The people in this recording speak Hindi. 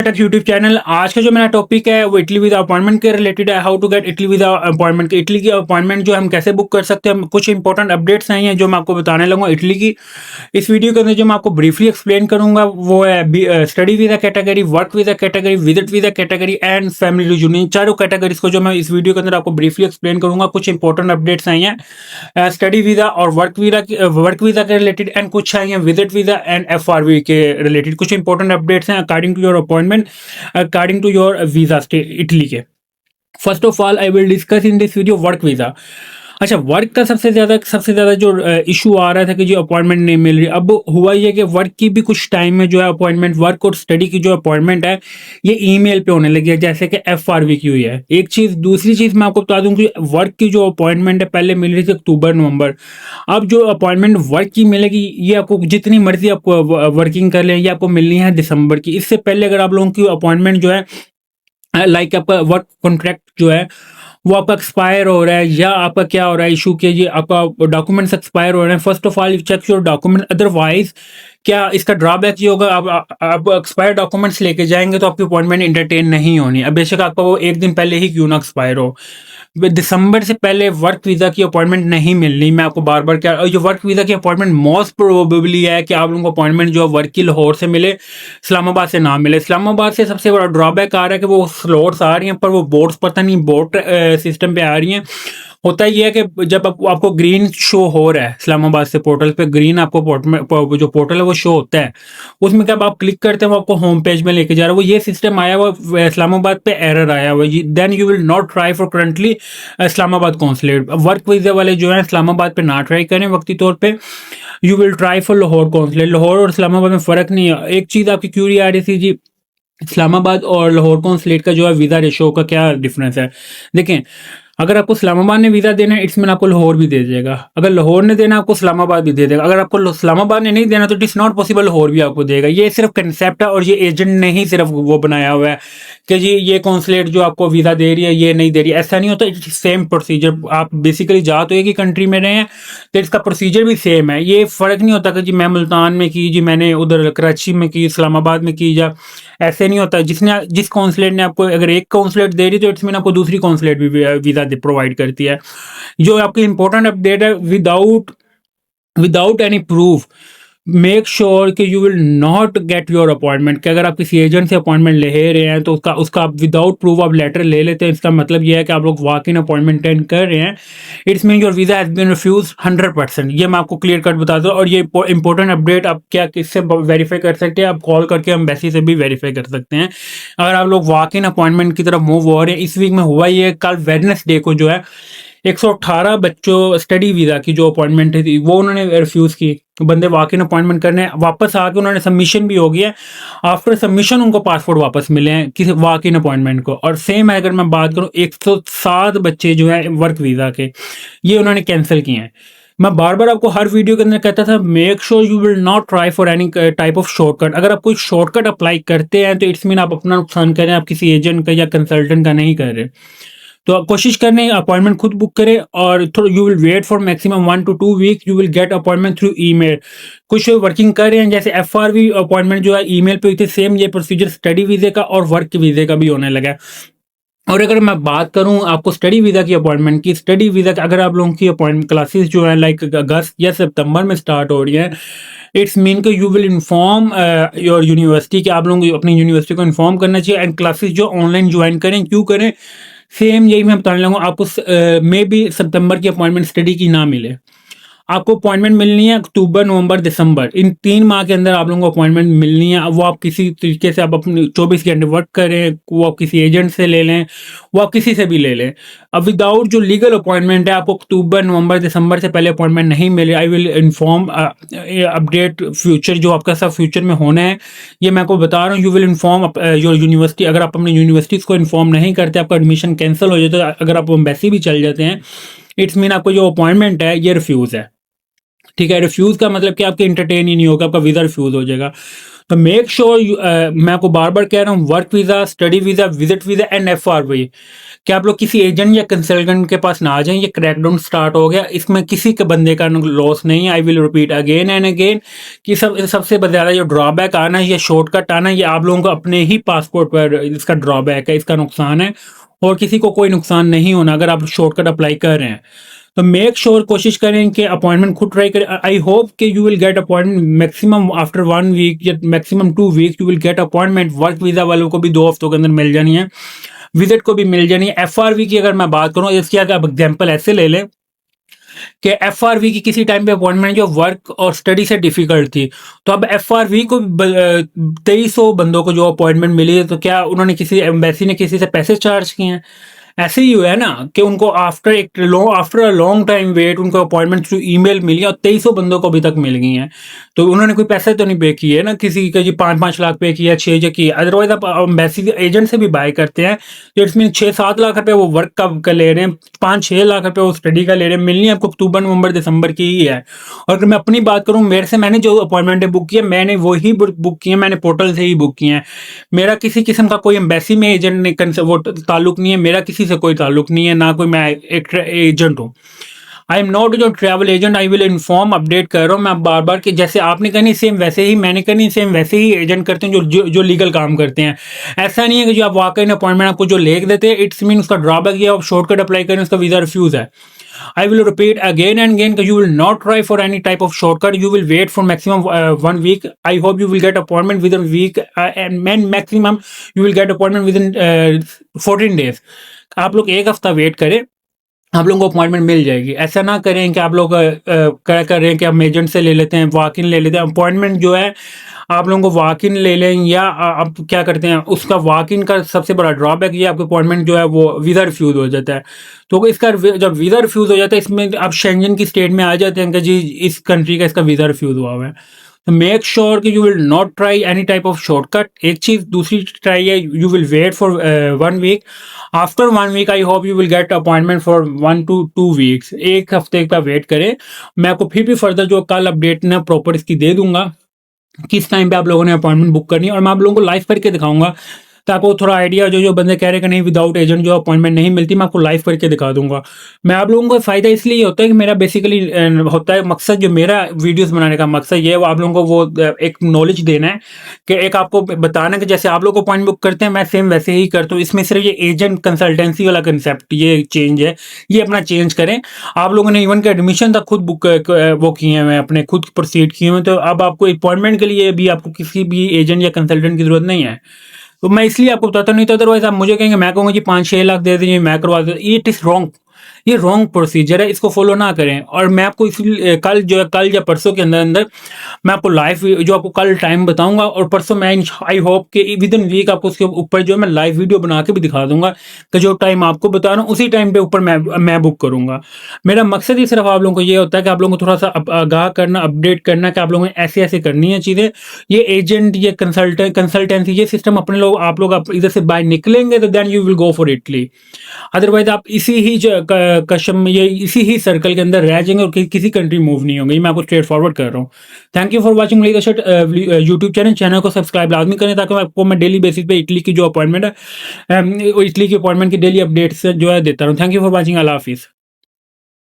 Take YouTube channel. आज का जो मेरा टॉपिक है वो इटली वीजा अपॉइंटमेंट के रिलेटेड है। How to get Italy visa appointment. Italy की अपॉइंटमेंट जो हम कैसे बुक कर सकते हैं, कुछ इंपॉर्टेंट अपडेट्स आई हैं जो मैं आपको बताने लगूंगा इटली की। इस वीडियो के अंदर जो मैं आपको ब्रीफली एक्सप्लेन करूंगा वो है study visa category, work visa category, visit visa category and family reunion. चारों कैटेगरीज को जो मैं इस वीडियो के अंदर आपको ब्रीफली एक्सप्लेन करूंगा। कुछ इंपॉर्टेंट अपडेट्स आई हैं स्टडी वीजा और वर्क वीजा के रिलेटेड, एंड कुछ आई हैं विजिट वीजा एंड FRV के रिलेटेड। कुछ इंपॉर्टेंट अपडेट्स हैं according to your appointment, according to your visa stay Italy के। First of all I will discuss in this video work visa. अच्छा, वर्क का सबसे ज़्यादा जो इशू आ रहा था कि जो अपॉइंटमेंट नहीं मिल रही। अब हुआ ये कि वर्क की भी कुछ टाइम में जो है अपॉइंटमेंट, वर्क और स्टडी की जो अपॉइंटमेंट है ये ईमेल पे होने लगी है, जैसे कि FRV की हुई है। एक चीज़, दूसरी चीज़ मैं आपको बता दूं कि वर्क की जो अपॉइंटमेंट है पहले मिल रही थी अक्टूबर नवंबर। अब जो अपॉइंटमेंट वर्क की मिलेगी ये आपको जितनी मर्जी आपको वर्किंग कर लें, ये आपको मिलनी है दिसंबर की। इससे पहले अगर आप लोगों की अपॉइंटमेंट जो है लाइक आपका वर्क कॉन्ट्रैक्ट जो है वो आपका एक्सपायर हो रहा है, या आपका क्या हो रहा है इशू के, ये आपका डॉक्यूमेंट्स एक्सपायर हो रहे हैं। First of all you check your document, otherwise क्या इसका ड्रॉबैक ये होगा, आप एक्सपायर डॉक्यूमेंट्स लेके जाएंगे तो आपकी अपॉइंटमेंट इंटरटेन नहीं होनी। अब बेशक आपका वो एक दिन पहले ही क्यों ना एक्सपायर हो, दिसंबर से पहले वर्क वीज़ा की अपॉइंटमेंट नहीं मिलनी। मैं आपको बार बार क्या, और जो वर्क वीज़ा की अपॉइंटमेंट मोस्ट प्रोबेबली है कि आप लोगों को अपॉइंटमेंट जो वर्क की लाहौर से मिले, इस्लामाबाद से ना मिले। इस्लामाबाद से सबसे बड़ा ड्रॉबैक आ रहा है कि वो स्लॉट्स आ रही हैं पर वो बोर्ड्स पता नहीं बोर्ड सिस्टम पे आ रही हैं। होता ये है कि जब आपको ग्रीन शो हो रहा है इस्लामाबाद से पोर्टल पे, ग्रीन आपको जो पोर्टल है वो शो होता है, उसमें जब आप क्लिक करते हैं वो आपको होम पेज में लेके जा रहा है। वो ये सिस्टम आया हुआ इस्लामाबाद पे एरर आया हुआ है, then you will not try for currently Islamabad consulate. Work visa वाले जो है इस्लामाबाद पे ना ट्राई करें वक्ती तौर पे, you will try for Lahore consulate. Lahore और इस्लामाबाद में फ़र्क नहीं है। एक चीज़ आपकी क्यूरी आ रही थी जी, इस्लामाबाद और लाहौर कॉन्सुलेट का जो है वीज़ा रेशो का क्या डिफरेंस है। देखें, अगर आपको इस्लामाबाद ने वीज़ा देना है इट्स मीन आपको लाहौर भी दे देगा, अगर लाहौर ने देना आपको इस्लामाबाद भी दे देगा। अगर आपको इस्लामाबाद ने नहीं देना तो it is not possible Lahore भी आपको देगा। ये सिर्फ कंसेप्ट है और ये एजेंट ने ही सिर्फ वो बनाया हुआ है कि जी ये कॉन्सुलेट जो आपको वीज़ा दे रही है ये नहीं दे रही है। ऐसा नहीं होता, इट्स सेम प्रोसीजर। आप बेसिकली जा तो एक ही कंट्री में रहे हैं तो इसका प्रोसीजर भी सेम है। ये फ़र्क नहीं होता कि जी मैं मुल्तान में की, जी मैंने उधर कराची में की, इस्लामाबाद में की, या ऐसे नहीं होता। जिस कॉन्सुलेट ने आपको, अगर एक कॉन्सुलेट दे रही तो इट्स मीन आपको दूसरी कॉन्सुलेट भी वीज़ा प्रोवाइड करती है। जो आपकी इंपॉर्टेंट अपडेट है, without any proof make sure कि you will not get your appointment. कि अगर आप किसी एजेंट से अपॉइंटमेंट ले रहे हैं तो उसका आप विदाउट प्रूफ आप लेटर ले लेते हैं, इसका मतलब यह है कि आप लोग वॉक इन अपॉइंटमेंट अटेंड कर रहे हैं, it's mean your visa has been refuse 100%। ये मैं आपको क्लियर कट बता दूँ। और ये इंपॉर्टेंट अपडेट आप क्या किससे वेरीफाई कर सकते हैं, आप कॉल करके एम्बेसी से भी वेरीफाई कर सकते हैं अगर आप लोग वॉक इन अपॉइंटमेंट की तरफ मूव हो रहे हैं। इस वीक में हुआ ये, कल वेडनेसडे को जो है 118 बच्चों स्टडी वीज़ा की जो अपॉइंटमेंट थी वो उन्होंने रिफ्यूज़ की। बंदे वॉक इन अपॉइंटमेंट करने वापस आके उन्होंने सबमिशन भी हो गया है, आफ्टर सबमिशन उनको पासपोर्ट वापस मिले हैं किसी वॉक इन अपॉइंटमेंट को। और सेम है, अगर मैं बात करूँ 107 बच्चे जो है वर्क वीज़ा के, ये उन्होंने कैंसिल किए हैं। मैं बार बार आपको हर वीडियो के अंदर कहता था make sure you will not try for any type of shortcut. अगर आप कोई शॉर्टकट अप्लाई करते हैं तो इट्स मीन आप अपना नुकसान करें, आप किसी एजेंट का या कंसल्टेंट का नहीं कर रहे। तो कोशिश करने अपॉइंटमेंट खुद बुक करें और थोड़ा you will wait for maximum 1 to 2 week, you will get appointment through email. कुछ वर्किंग कर रहे हैं जैसे FRV अपॉइंटमेंट जो है ईमेल पे हुई थी, सेम ये प्रोसीजर स्टडी वीज़े का और वर्क वीज़े का भी होने लगा है। और अगर मैं बात करूं आपको स्टडी वीज़ा की अपॉइंटमेंट की, स्टडी वीज़ा अगर आप लोगों की अपॉइंटमेंट क्लासेस जो है लाइक अगस्त या सितंबर में स्टार्ट हो रही है, इट्स मीन कि you will inform your university कि आप लोगों को अपनी यूनिवर्सिटी को इन्फॉर्म करना चाहिए एंड क्लासेस जो ऑनलाइन ज्वाइन करें। क्यों करें, सेम यही मैं बताने लगूँ। आपको मे बी सितंबर की अपॉइंटमेंट स्टडी की ना मिले, आपको अपॉइंटमेंट मिलनी है अक्टूबर नवंबर दिसंबर, इन 3 माह के अंदर आप लोगों को अपॉइंटमेंट मिलनी है। वो आप किसी तरीके से आप अपने 24 घंटे वर्क करें, वो आप किसी एजेंट से ले लें, वो आप किसी से भी ले लें। अब विदाउट जो लीगल अपॉइंटमेंट है आपको अक्टूबर नवंबर दिसंबर से पहले अपॉइंटमेंट नहीं मिले, I will inform update future जो आपका सब फ्यूचर में होना है, ये मैं आपको बता रहा हूँ। You will inform your university. अगर आप अपनी यूनिवर्सिटीज़ को इन्फॉर्म नहीं करते, आपका एडमिशन कैंसिल हो जाता है, अगर आप एम्बेसी भी चल जाते हैं, इट्स मीन आपको जो अपॉइंटमेंट है ये रिफ्यूज़ है। ठीक है, रिफ्यूज़ का मतलब कि आपके इंटरटेन ही नहीं होगा, आपका वीज़ा रिफ्यूज़ हो जाएगा। तो मेक श्योर मैं आपको बार-बार कह रहा हूँ, work visa, study visa, visit visa and एफ-4 कि आप लोग किसी एजेंट या कंसल्टेंट के पास ना आ जाएँ, ये क्रैकडाउन स्टार्ट हो गया, इसमें किसी के बंदे का लॉस नहीं है। I will repeat again and again कि सबसे ज़्यादा जो ड्रॉबैक आना है, ये शॉर्टकट आना है, ये आप लोगों को अपने ही पासपोर्ट पर इसका ड्रॉबैक है, इसका नुकसान है और किसी को कोई नुकसान नहीं होना अगर आप शॉर्टकट अप्लाई कर रहे हैं। तो मेक श्योर कोशिश करें कि अपॉइंटमेंट खुद ट्राई करें। आई होप कि you will get appointment maximum after 1 week या maximum 2 week you will get appointment. Work visa वालों को भी 2 हफ्तों के अंदर मिल जानी है, विजिट को भी मिल जानी है। एफ-4 की अगर मैं बात करूँ, इसकी अगर आप एग्जाम्पल ऐसे ले लें कि एफ-4 की किसी टाइम पे अपॉइंटमेंट जो वर्क और स्टडी से डिफिकल्ट थी, तो अब एफ-4 को 2300 बंदों को जो अपॉइंटमेंट मिली है, तो क्या उन्होंने किसी एम्बेसी ने किसी से पैसे चार्ज किए हैं? ऐसे ही हुआ है ना कि उनको after a long time wait उनको अपॉइंटमेंट थ्रू ईमेल मिली और 2300 बंदों को अभी तक मिल गई हैं। तो उन्होंने कोई पैसे तो नहीं पे किए ना, किसी का जी 5-5 लाख पे किया, 6 जो किया। अदरवाइज आप एम्बेसी एजेंट से भी बाय करते हैं तो इट्स मीन 6-7 लाख रुपए वो वर्क का ले रहे हैं, 5-6 लाख रुपए वो स्टडी का ले रहे हैं। मिलनी आपको अक्टूबर, नवंबर, दिसंबर की ही है। और अगर मैं अपनी बात करूँ, मैंने जो अपॉइंटमेंट बुक किया, मैंने वही बुक किए, मैंने पोर्टल से ही बुक किए हैं। मेरा किसी किस्म का कोई एम्बेसी में एजेंट ने वो ताल्लुक नहीं है, मेरा किसी से कोई ताल्लुक नहीं है, ना कोई मैं एक एजेंट हूँ। आई एम नॉट जो travel agent. I will inform, update कर रहा हूँ मैं बार बार कि जैसे आपने करनी सेम वैसे ही मैंने करनी, सेम वैसे ही एजेंट करते हैं जो लीगल काम करते हैं। ऐसा नहीं है कि जो आप वाकई अपॉइंटमेंट आपको जो लिख देते हैं, इट्स मीन उसका ड्रॉबैक ये आप शॉर्टकट अप्लाई करें, उसका वीजा रिफ्यूज है। I will repeat again and again that you will not try for any type of shortcut. You will wait for maximum 1 week. I hope you will get appointment within a week and maximum you will get appointment within 14 days. आप लोग एक हफ्ता वेट करें, आप लोगों को अपॉइंटमेंट मिल जाएगी। ऐसा ना करें कि आप लोग क्या कर रहे हैं कि हम एजेंट से ले लेते हैं, वॉक इन ले लेते हैं। अपॉइंटमेंट जो है आप लोगों को वॉक इन ले लें या आप क्या करते हैं, उसका वॉक इन का सबसे बड़ा ड्रॉबैक ये आपका अपॉइंटमेंट जो है वो वीज़ा रिफ्यूज़ हो जाता है। तो इसका जब वीज़ा रिफ्यूज़ हो जाता है, इसमें आप शेंजन की स्टेट में आ जाते हैं कि जी इस कंट्री का इसका वीज़ा रिफ्यूज़ हुआ है। तो मेक श्योर कि you will not try any type of shortcut. एक चीज़, दूसरी ट्राई है you will wait for 1 week. After 1 week I hope you will get appointment for 1 to 2 weeks. एक हफ्ते का वेट करें। मैं आपको फिर भी फर्दर जो कल अपडेट ना प्रॉपर इसकी दे दूंगा किस टाइम पे आप लोगों ने अपॉइंटमेंट बुक करनी है, और मैं आप लोगों को लाइव करके दिखाऊंगा ताकि वो थोड़ा आइडिया, जो बंदे कह रहे हैं कि नहीं विदाउट एजेंट जो अपॉइंटमेंट नहीं मिलती, मैं आपको लाइव करके दिखा दूंगा। मैं आप लोगों को फ़ायदा इसलिए होता है कि मेरा बेसिकली होता है मकसद, जो मेरा वीडियोस बनाने का मकसद ये है वो आप लोगों को वो एक नॉलेज देना है कि एक आपको बताना कि जैसे आप लोग अपॉइंटमेंट बुक करते हैं मैं सेम वैसे ही करता हूँ। इसमें सिर्फ ये एजेंट कंसल्टेंसी वाला कंसेप्ट ये चेंज है, ये अपना चेंज करें। आप लोगों ने इवन के एडमिशन तक खुद बुक वो किए हैं, अपने खुद प्रोसीड किए हुए, तो अब आपको अपॉइंटमेंट के लिए भी आपको किसी भी एजेंट या कंसल्टेंट की जरूरत नहीं है। तो मैं इसलिए आपको बताता नहीं, तो अदरवाइज आप मुझे कहेंगे, मैं कहूँगा जी 5-6 लाख दे दीजिए मैं करवा दूँ। इट इज़ रॉन्ग, ये रॉन्ग प्रोसीजर है, इसको फॉलो ना करें। और मैं आपको इसलिए कल या परसों के अंदर अंदर मैं आपको लाइव जो आपको कल टाइम बताऊंगा, और परसों मैं आई होप कि विद इन वीक आपको उसके ऊपर जो मैं लाइव वीडियो बना के भी दिखा दूंगा कि जो टाइम आपको बता रहा हूँ उसी टाइम पे ऊपर मैं बुक करूंगा। मेरा मकसद ही सिर्फ आप लोगों को ये होता है कि आप लोगों को थोड़ा सा आगाह करना, अपडेट करना कि आप लोगों ने ऐसे ऐसे करनी है चीज़ें। ये एजेंट, ये कंसल्टेंसी, ये सिस्टम अपने लोग आप लोग इधर से बाहर निकलेंगे तो then you will go for Italy. Otherwise आप इसी ही कशम में, ये इसी ही सर्कल के अंदर रह जाएंगे और किसी कंट्री मूव नहीं होंगे। मैं आपको स्ट्रेट फॉरवर्ड कर रहा हूँ। Thank you for watching YouTube channel को सब्सक्राइब लाजमी करें ताकि आपको मैं डेली बेसिस पे इटली की जो अपॉइंटमेंट है, इटली की अपॉइंटमेंट की डेली अपडेट्स जो है देता रहूँ। Thank you for watching. Allah हाफिज़।